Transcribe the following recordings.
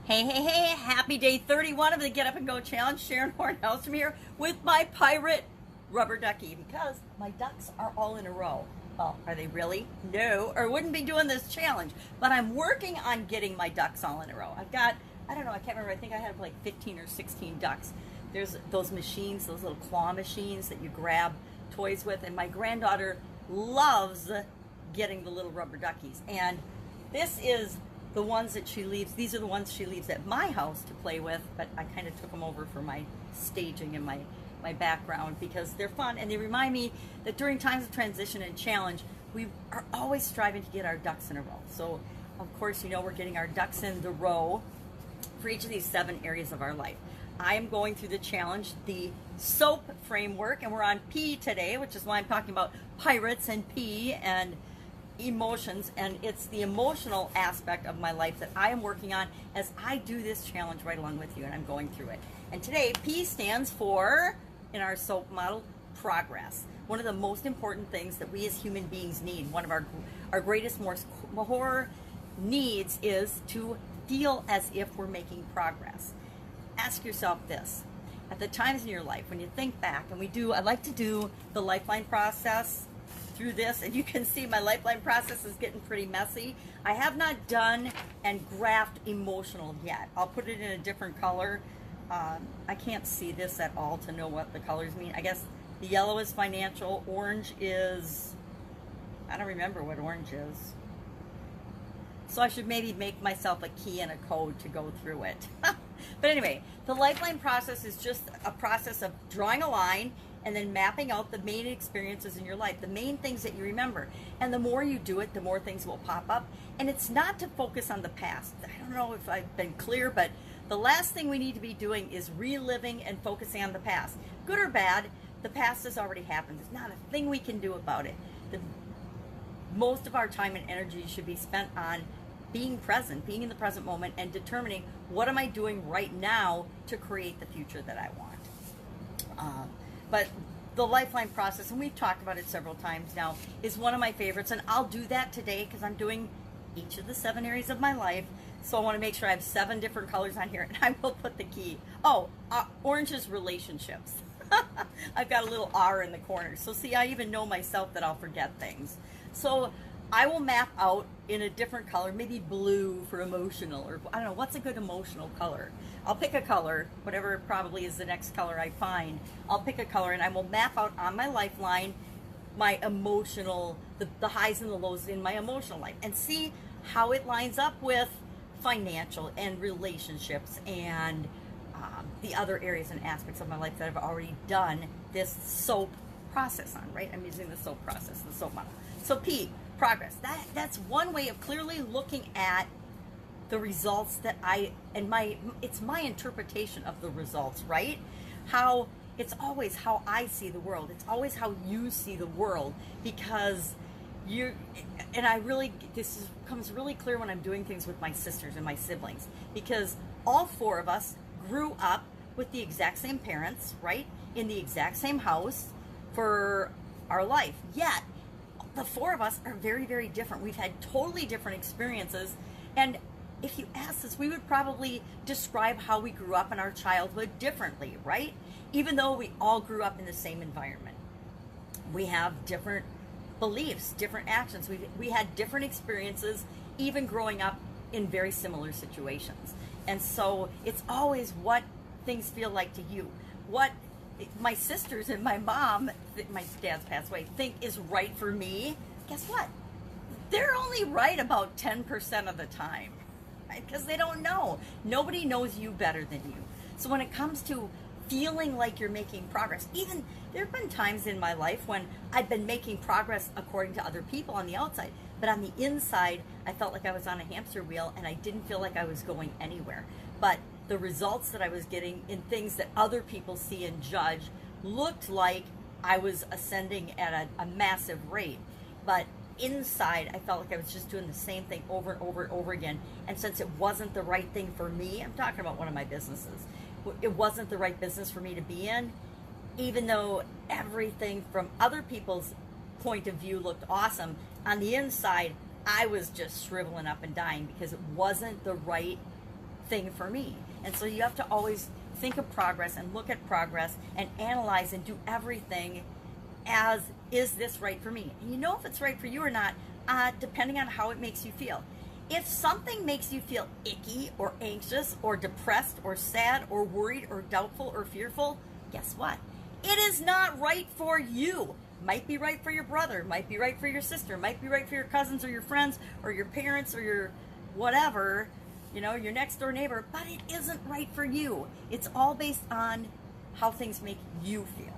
Hey, happy day 31 of the Get Up and Go Challenge. Sharon Horne-Ellstrom here with my pirate rubber ducky because my ducks are all in a row. Well, are they really? No, or wouldn't be doing this challenge. But I'm working on getting my ducks all in a row. I've got, I don't know, I can't remember, I think I have like 15 or 16 ducks. There's those machines, those little claw machines that you grab toys with, and my granddaughter loves getting the little rubber duckies. And this is the ones that she leaves. These are the ones she leaves at my house to play with, but I kind of took them over for my staging and my background because they're fun and they remind me that during times of transition and challenge, we are always striving to get our ducks in a row. So of course, you know, we're getting our ducks in the row for each of these 7 areas of our life. I am going through the challenge, the SOAP framework, and we're on P today, which is why I'm talking about pirates and P and emotions, and it's the emotional aspect of my life that I am working on as I do this challenge right along with you, and I'm going through it. And today, P stands for, in our SOAP model, progress. One of the most important things that we as human beings need, one of our greatest, more needs is to feel as if we're making progress. Ask yourself this. At the times in your life when you think back, and I like to do the lifeline process through this, and you can see my lifeline process is getting pretty messy. I have not done and graphed emotional yet. I'll put it in a different color. I can't see this at all to know what the colors mean. I guess the yellow is financial, orange is, I don't remember what orange is. So I should maybe make myself a key and a code to go through it. But anyway, the lifeline process is just a process of drawing a line and then mapping out the main experiences in your life, the main things that you remember. And the more you do it, the more things will pop up. And it's not to focus on the past. I don't know if I've been clear, but the last thing we need to be doing is reliving and focusing on the past. Good or bad, the past has already happened. There's not a thing we can do about it. Most of our time and energy should be spent on being present, being in the present moment, and determining what am I doing right now to create the future that I want. But the lifeline process, and we've talked about it several times now, is one of my favorites, and I'll do that today because I'm doing each of the 7 areas of my life. So I want to make sure I have 7 different colors on here, and I will put the key. Oh, orange is relationships. I've got a little R in the corner. So see, I even know myself that I'll forget things. So I will map out in a different color, maybe blue for emotional, or I don't know, what's a good emotional color? I'll pick a color, whatever probably is the next color I find. I'll pick a color and I will map out on my lifeline my emotional, the highs and the lows in my emotional life, and see how it lines up with financial and relationships and the other areas and aspects of my life that I've already done this SOAP process on, right? I'm using the SOAP process, the SOAP model. So P, progress. That's one way of clearly looking at the results that it's my interpretation of the results, right? How it's always how I see the world. It's always how you see the world, because this comes really clear when I'm doing things with my sisters and my siblings, because all 4 of us grew up with the exact same parents, right? In the exact same house for our life. Yet the 4 of us are very, very different. We've had totally different experiences. And if you ask us, we would probably describe how we grew up in our childhood differently, right? Even though we all grew up in the same environment. We have different beliefs, different actions. We had different experiences, even growing up in very similar situations. And so it's always what things feel like to you. What my sisters and my mom, my dad's passed away, think is right for me, guess what? They're only right about 10% of the time, right? Because they don't know. Nobody knows you better than you. So when it comes to feeling like you're making progress, even there have been times in my life when I've been making progress according to other people on the outside, but on the inside, I felt like I was on a hamster wheel and I didn't feel like I was going anywhere. But the results that I was getting in things that other people see and judge looked like I was ascending at a massive rate. But inside, I felt like I was just doing the same thing over and over and over again. And since it wasn't the right thing for me, I'm talking about one of my businesses, it wasn't the right business for me to be in, even though everything from other people's point of view looked awesome, on the inside, I was just shriveling up and dying because it wasn't the right thing for me. And so you have to always think of progress and look at progress and analyze and do everything as, is this right for me? And you know if it's right for you or not, depending on how it makes you feel. If something makes you feel icky or anxious or depressed or sad or worried or doubtful or fearful, guess what? It is not right for you. Might be right for your brother, might be right for your sister, might be right for your cousins or your friends or your parents or your whatever, you know, your next door neighbor, but it isn't right for you. It's all based on how things make you feel.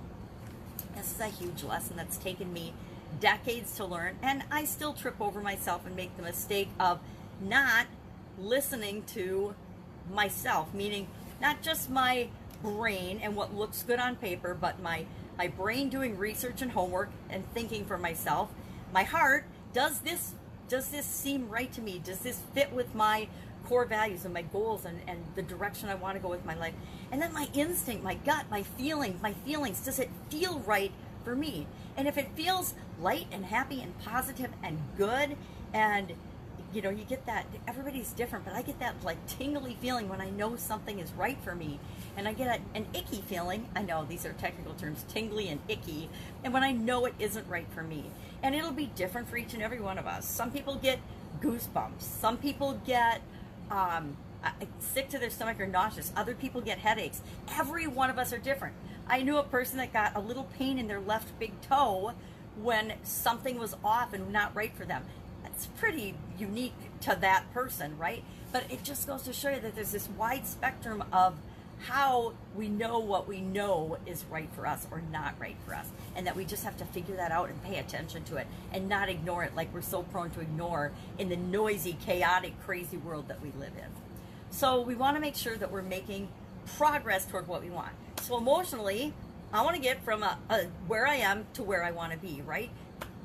This is a huge lesson that's taken me decades to learn, and I still trip over myself and make the mistake of not listening to myself, meaning not just my brain and what looks good on paper, but my brain doing research and homework and thinking for myself. My heart, does this seem right to me? Does this fit with my core values and my goals and the direction I want to go with my life? And then my instinct, my gut, my feelings, does it feel right for me? And if it feels light and happy and positive and good, and you know, you get that, everybody's different, but I get that like tingly feeling when I know something is right for me. And I get an icky feeling. I know these are technical terms, tingly and icky. And when I know it isn't right for me. And it'll be different for each and every one of us. Some people get goosebumps. Some people get sick to their stomach or nauseous. Other people get headaches. Every one of us are different. I knew a person that got a little pain in their left big toe when something was off and not right for them. That's pretty unique to that person, right? But it just goes to show you that there's this wide spectrum of how we know what we know is right for us or not right for us, and that we just have to figure that out and pay attention to it and not ignore it like we're so prone to ignore in the noisy, chaotic, crazy world that we live in. So we want to make sure that we're making progress toward what we want. So emotionally, I want to get from where I am to where I want to be, right?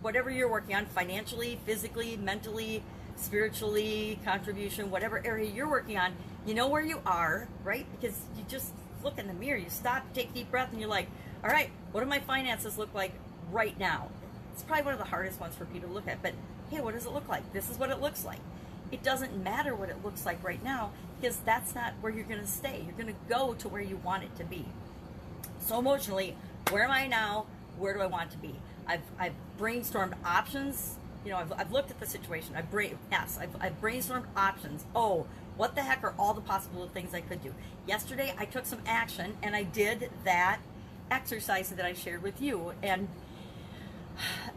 Whatever you're working on, financially, physically, mentally, spiritually, contribution, whatever area you're working on, you know where you are, right? Because you just look in the mirror, you stop, take a deep breath, and you're like, all right, what do my finances look like right now? It's probably one of the hardest ones for people to look at, but hey, what does it look like? This is what it looks like. It doesn't matter what it looks like right now, because that's not where you're going to stay. You're going to go to where you want it to be. So emotionally, where am I now? Where do I want to be? I've brainstormed options. You know, I've looked at the situation. I've brainstormed options. Oh, what the heck are all the possible things I could do? Yesterday, I took some action, and I did that exercise that I shared with you. And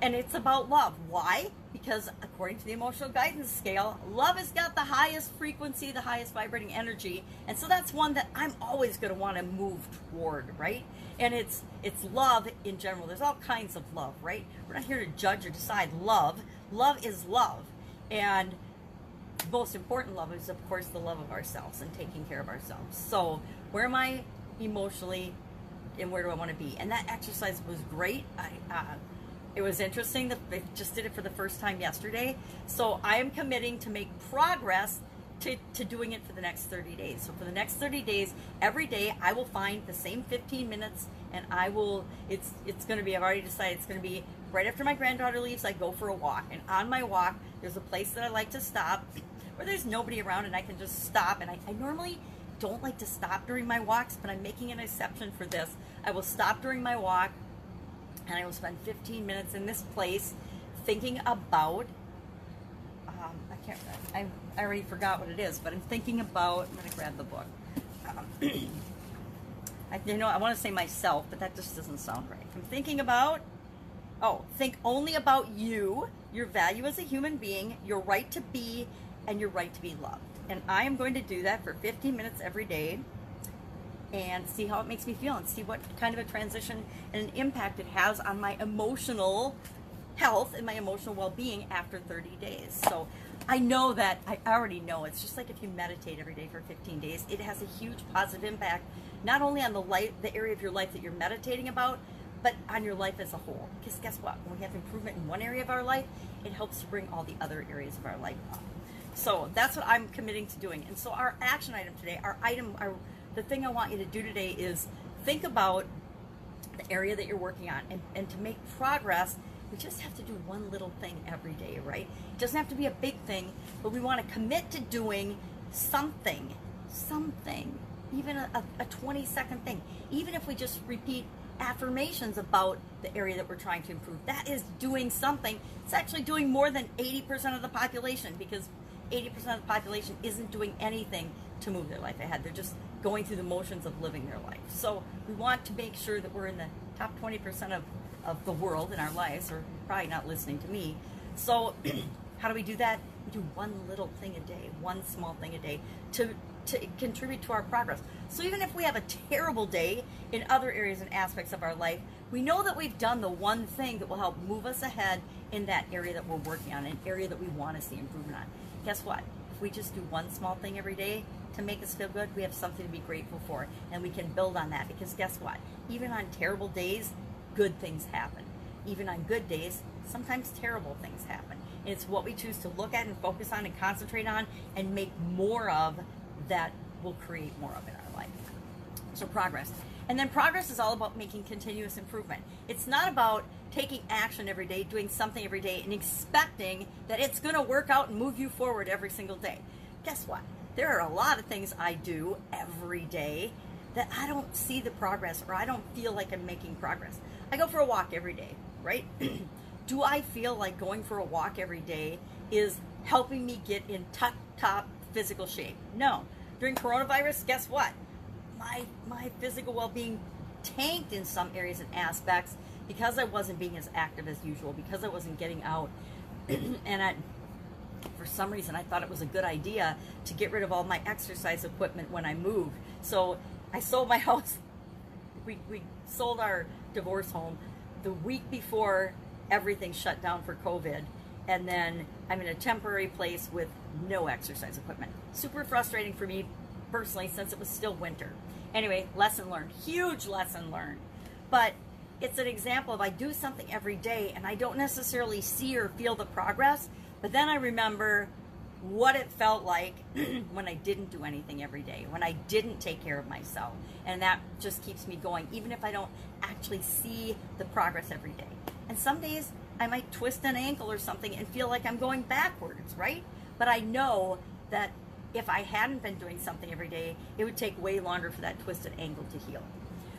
it's about love. Why? Because according to the emotional guidance scale, love has got the highest frequency, the highest vibrating energy. And so that's one that I'm always going to want to move toward, right? And it's love in general. There's all kinds of love, right? We're not here to judge or decide love. Love is love. And the most important love is, of course, the love of ourselves and taking care of ourselves. So where am I emotionally, and where do I want to be? And that exercise was great. It was interesting that they just did it for the first time yesterday. So I am committing to make progress to doing it for the next 30 days. So for the next 30 days, every day I will find the same 15 minutes, and I will, it's going to be, I've already decided it's going to be right after my granddaughter leaves, I go for a walk. And on my walk, there's a place that I like to stop where there's nobody around and I can just stop. And I normally don't like to stop during my walks, but I'm making an exception for this. I will stop during my walk, and I will spend 15 minutes in this place thinking about, I already forgot what it is, but I'm thinking about, I'm going to grab the book. I want to say myself, but that just doesn't sound right. I'm thinking about, think only about you, your value as a human being, your right to be, and your right to be loved. And I am going to do that for 15 minutes every day, and see how it makes me feel, and see what kind of a transition and an impact it has on my emotional health and my emotional well-being after 30 days. So I know that, I already know, it's just like if you meditate every day for 15 days, it has a huge positive impact, not only on the area of your life that you're meditating about, but on your life as a whole. Because guess what? When we have improvement in one area of our life, it helps to bring all the other areas of our life up. So that's what I'm committing to doing. And so our action item today, the thing I want you to do today is think about the area that you're working on, and to make progress, we just have to do one little thing every day, right? It doesn't have to be a big thing, but we want to commit to doing something something, even a 20-second thing, even if we just repeat affirmations about the area that we're trying to improve, that is doing something. It's actually doing more than 80% of the population, because 80% of the population isn't doing anything to move their life ahead. They're just going through the motions of living their life. So we want to make sure that we're in the top 20% of the world in our lives, or probably not listening to me. So how do we do that? We do one little thing a day, one small thing a day to contribute to our progress. So even if we have a terrible day in other areas and aspects of our life, we know that we've done the one thing that will help move us ahead in that area that we're working on, an area that we want to see improvement on. Guess what? If we just do one small thing every day to make us feel good, we have something to be grateful for, and we can build on that, because guess what? Even on terrible days, good things happen. Even on good days, sometimes terrible things happen. And it's what we choose to look at and focus on and concentrate on and make more of that will create more of in our life. So progress. And then progress is all about making continuous improvement. It's not about taking action every day, doing something every day, and expecting that it's going to work out and move you forward every single day. Guess what? There are a lot of things I do every day that I don't see the progress, or I don't feel like I'm making progress. I go for a walk every day, right? Do I feel like going for a walk every day is helping me get in top physical shape? No. During coronavirus, guess what? My physical well-being tanked in some areas and aspects because I wasn't being as active as usual, because I wasn't getting out. And for some reason, I thought it was a good idea to get rid of all my exercise equipment when I moved. So I sold my house. We sold our divorce home the week before everything shut down for COVID. And then I'm in a temporary place with no exercise equipment. Super frustrating for me personally, since it was still winter. Anyway, lesson learned, huge lesson learned. But it's an example of I do something every day and I don't necessarily see or feel the progress, but then I remember what it felt like when I didn't do anything every day, when I didn't take care of myself. And that just keeps me going, even if I don't actually see the progress every day. And some days I might twist an ankle or something and feel like I'm going backwards, right? But I know that if I hadn't been doing something every day, it would take way longer for that twisted ankle to heal.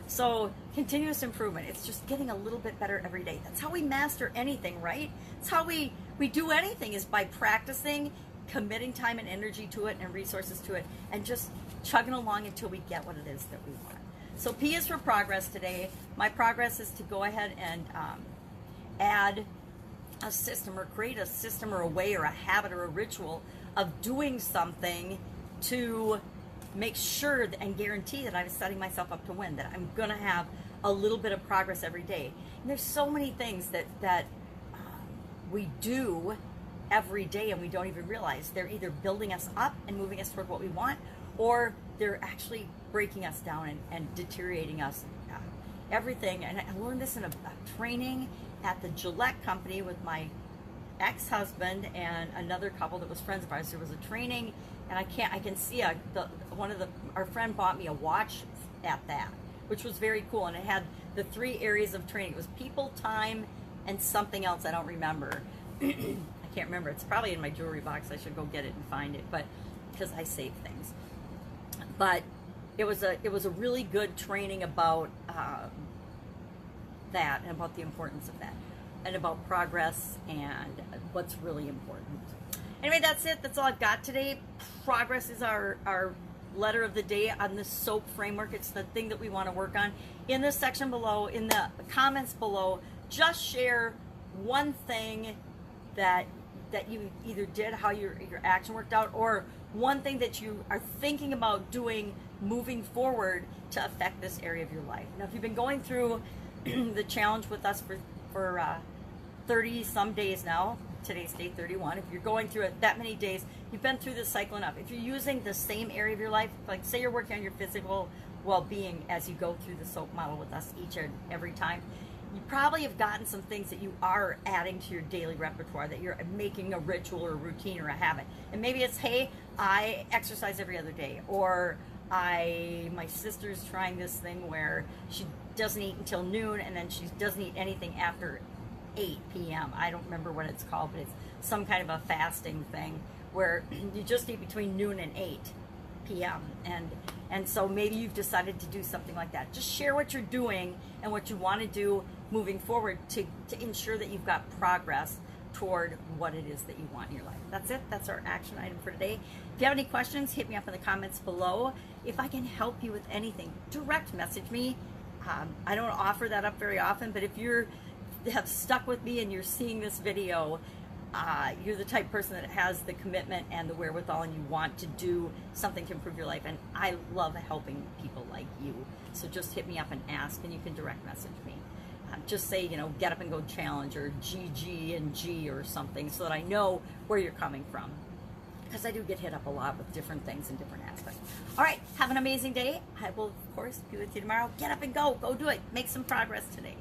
So continuous improvement, it's just getting a little bit better every day. That's how we master anything, right? It's how we do anything, is by practicing, committing time and energy to it and resources to it, and just chugging along until we get what it is that we want. So P is for progress today. My progress is to go ahead and add a system, or create a system or a way or a habit or a ritual of doing something to make sure and guarantee that I'm setting myself up to win, that I'm going to have a little bit of progress every day. And there's so many things that we do every day and we don't even realize. They're either building us up and moving us toward what we want, or they're actually breaking us down and deteriorating us. Everything. And I learned this in a training at the Gillette company with my ex-husband and another couple that was friends of ours. There was a training, and I can see our friend bought me a watch at that, which was very cool, and it had the 3 areas of training. It was people, time, and something else I don't remember. I can't remember. It's probably in my jewelry box. I should go get it and find it, but because I save things. But it was a really good training about that, and about the importance of that, and about progress and what's really important. Anyway, that's it. That's all I've got today. Progress is our letter of the day on the SOAP framework. It's the thing that we want to work on. In the section below, in the comments below, just share one thing that you either did, how your action worked out, or one thing that you are thinking about doing moving forward to affect this area of your life. Now, if you've been going through the challenge with us for 30 some days now, today's day 31, if you're going through it that many days, you've been through this cycle enough. If you're using the same area of your life, like say you're working on your physical well-being as you go through the SOAP model with us each and every time, you probably have gotten some things that you are adding to your daily repertoire, that you're making a ritual or a routine or a habit. And maybe it's, hey, I exercise every other day, or my sister's trying this thing where she doesn't eat until noon, and then she doesn't eat anything after 8 p.m. I don't remember what it's called, but it's some kind of a fasting thing where you just eat between noon and 8 p.m. And so maybe you've decided to do something like that. Just share what you're doing and what you want to do moving forward to ensure that you've got progress toward what it is that you want in your life. That's it. That's our action item for today. If you have any questions, hit me up in the comments below. If I can help you with anything, direct message me. I don't offer that up very often, but if you have stuck with me and you're seeing this video, you're the type of person that has the commitment and the wherewithal, and you want to do something to improve your life. And I love helping people like you. So just hit me up and ask, and you can direct message me. Just say, you know, Get Up and Go Challenge or GG and G or something, so that I know where you're coming from. Because I do get hit up a lot with different things and different aspects. All right, have an amazing day. I will, of course, be with you tomorrow. Get up and go. Go do it. Make some progress today.